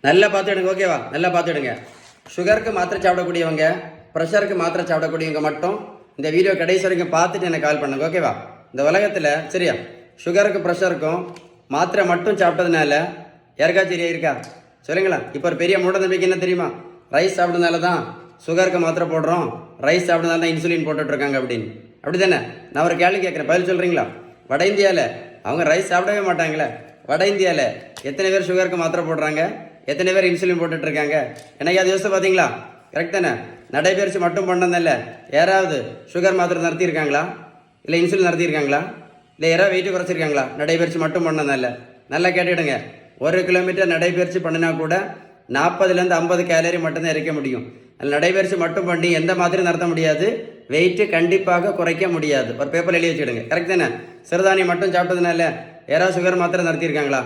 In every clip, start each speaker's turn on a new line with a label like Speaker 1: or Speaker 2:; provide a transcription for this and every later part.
Speaker 1: நல்லா பார்த்துடுங்க, ஓகேவா? நல்லா பார்த்துடுங்க. சுகருக்கு மாத்திரை சாப்பிடக்கூடியவங்க, ப்ரெஷருக்கு மாத்திரை சாப்பிடக்கூடியவங்க மட்டும் இந்த வீடியோ கடைசி வரைக்கும் பார்த்துட்டு எனக்கு கால் பண்ணுங்க, ஓகேவா? இந்த உலகத்தில் சரியா சுகருக்கு ப்ரெஷருக்கும் மாத்திரை மட்டும் சாப்பிட்டதுனால யாருக்காச்சும் இருக்கா சொல்லுங்களா? இப்போ ஒரு பெரிய மூட நம்பிக்கை என்ன தெரியுமா? ரைஸ் சாப்பிட்டதுனால தான் சுகருக்கு மாத்திரை போடுறோம், ரைஸ் சாப்பிட்டதுனால தான் இன்சுலின் போட்டுட்ருக்காங்க அப்படின்னு. அப்படி தானே? நான் ஒரு கேள்வி கேட்குறேன், பதில் சொல்கிறீங்களா? வட இந்தியாவில் அவங்க ரைஸ் சாப்பிடவே மாட்டாங்களே. வட இந்தியாவில் எத்தனை பேர் சுகருக்கு மாத்திரை போடுறாங்க, எத்தனை பேர் இன்சுலின் போட்டுட்ருக்காங்க? என்னைக்காவது யோசிச்சு பார்த்தீங்களா? கரெக்ட் தானே? நடைபயிற்சி மட்டும் பண்ணதில்ல, யாராவது சுகர் மாத்திரை நடத்தியிருக்காங்களா? இல்லை இன்சுலின் நடத்தியிருக்காங்களா? இல்லை யாராவது வெயிட்டு குறைச்சிருக்காங்களா? நடைபயிற்சி மட்டும் பண்ணதில்ல. நல்லா கேட்டுடுங்க. 1 கிலோமீட்டர் நடைபயிற்சி பண்ணினா கூட 40லேருந்து 50 கேலரி மட்டும்தான் இறக்க முடியும். அதில் நடைபயிற்சி மட்டும் பண்ணி எந்த மாத்திரையும் நடத்த முடியாது, வெயிட்டு கண்டிப்பாக குறைக்க முடியாது. ஒரு பேப்பர் எழுதி வச்சுடுங்க. கரெக்ட் தானே? சிறுதானியம் மட்டும் சாப்பிட்டதுனால யாராவது சுகர் மாத்திரை நடத்தியிருக்காங்களா?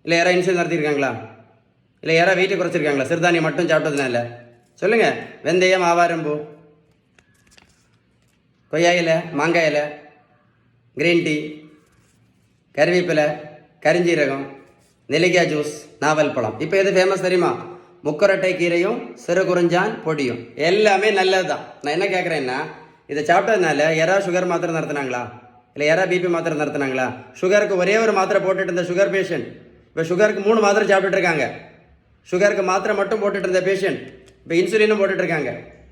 Speaker 1: இல்லை யாராவது இன்சுலின் நடத்தியிருக்காங்களா? இல்லை யாராவது வெயிட்டு குறைச்சிருக்காங்களா சிறுதானியம் மட்டும் சாப்பிட்டதுனால? சொல்லுங்கள். வெந்தயம், ஆவாரம்பூ, கொய்யா இலை, மாங்காய் இலை, கிரீன் டீ, கருவேப்பிலை, கரிஞ்சீரகம், நெல்லிக்காய் ஜூஸ், நாவல் பழம். இப்போ எது ஃபேமஸ் தெரியுமா? முக்கரட்டை கீரையும் சிறு குறிஞ்சான் பொடியும். எல்லாமே நல்லது தான். நான் என்ன கேட்குறேன்னா, இதை சாப்பிட்டதுனால யாராவது சுகர் மாத்திரை நடத்தினாங்களா? இல்லை யாராவது பிபி மாத்திரை நடத்தினாங்களா? சுகருக்கு ஒரே ஒரு மாத்திரை போட்டுட்டு இருந்த சுகர் பேஷண்ட் இப்போ சுகருக்கு 3 மாத்திரை சாப்பிட்டுட்டு இருக்காங்க. சுகருக்கு மாத்திரை மட்டும் போட்டுட்டு இருந்த பேஷண்ட் இப்போ இன்சுலினும் போட்டுட்ருக்காங்க.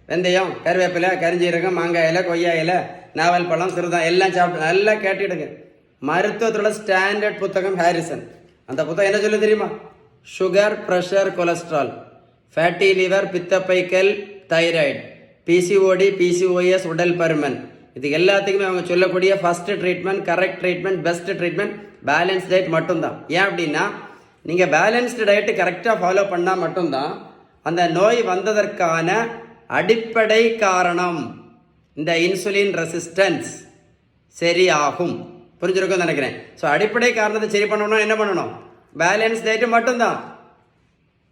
Speaker 1: வெந்தயம், கருவேப்பிலை, கரிஞ்சீரகம், மாங்காய் இலை, கொய்யா இலை, நாவல் பழம், சிறுதான் எல்லாம் சாப்பிட்டு நல்லா கேட்டுடுங்க. மருத்துவத்தோட ஸ்டாண்டர்ட் புத்தகம் ஹாரிசன். அந்த புத்தகம் என்ன சொல்லு தெரியுமா? Sugar, pressure, cholesterol, fatty liver, பித்தப்பைக்கல், தைராய்டு, பிசிஓடி, பிசிஓஎஸ், உடல் பருமன், இது எல்லாத்துக்குமே அவங்க சொல்லக்கூடிய first treatment, correct treatment, best treatment balance diet மட்டும்தான். ஏன் அப்படின்னா, நீங்கள் பேலன்ஸ்டு டயட்டு கரெக்டாக ஃபாலோ பண்ணால் மட்டும்தான் அந்த நோய் வந்ததற்கான அடிப்படை காரணம் இந்த இன்சுலின் ரெசிஸ்டன்ஸ் சரியாகும். புரிஞ்சிருக்கும்னு நினைக்கிறேன். ஸோ அடிப்படை காரணத்தை சரி பண்ணணும்னா என்ன பண்ணணும்? பேலன்ஸ் டயட்டு மட்டும்தான்.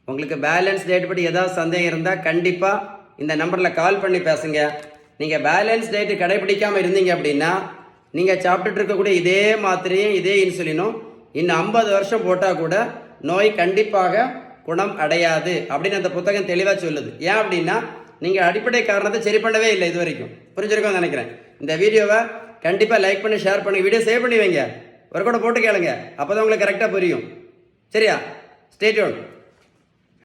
Speaker 1: உங்களுக்கு பேலன்ஸ் டயட் படி ஏதாவது சந்தேகம் இருந்தால் கண்டிப்பாக இந்த நம்பரில் கால் பண்ணி பேசுங்க. நீங்கள் பேலன்ஸ் டயட்டு கடைபிடிக்காமல் இருந்தீங்க அப்படின்னா நீங்கள் சாப்பிட்டுட்டு இருக்கக்கூடிய இதே மாத்திரையும் இதே இன்சுலினும் இன்னும் 50 வருஷம் போட்டால் கூட நோய் கண்டிப்பாக குணம் அடையாது அப்படின்னு அந்த புத்தகம் தெளிவாக சொல்லுது. ஏன் அப்படின்னா, நீங்கள் அடிப்படை காரணத்தை சரி பண்ணவே இல்லை இது வரைக்கும். புரிஞ்சிருக்கோன்னு நினைக்கிறேன். இந்த வீடியோவை கண்டிப்பாக லைக் பண்ணி ஷேர் பண்ணி வீடியோ சேவ் பண்ணி வைங்க. ஒரு கூட போட்டு கேளுங்க, அப்போ தான் உங்களுக்கு கரெக்டாக புரியும். சரியா? Stay tune.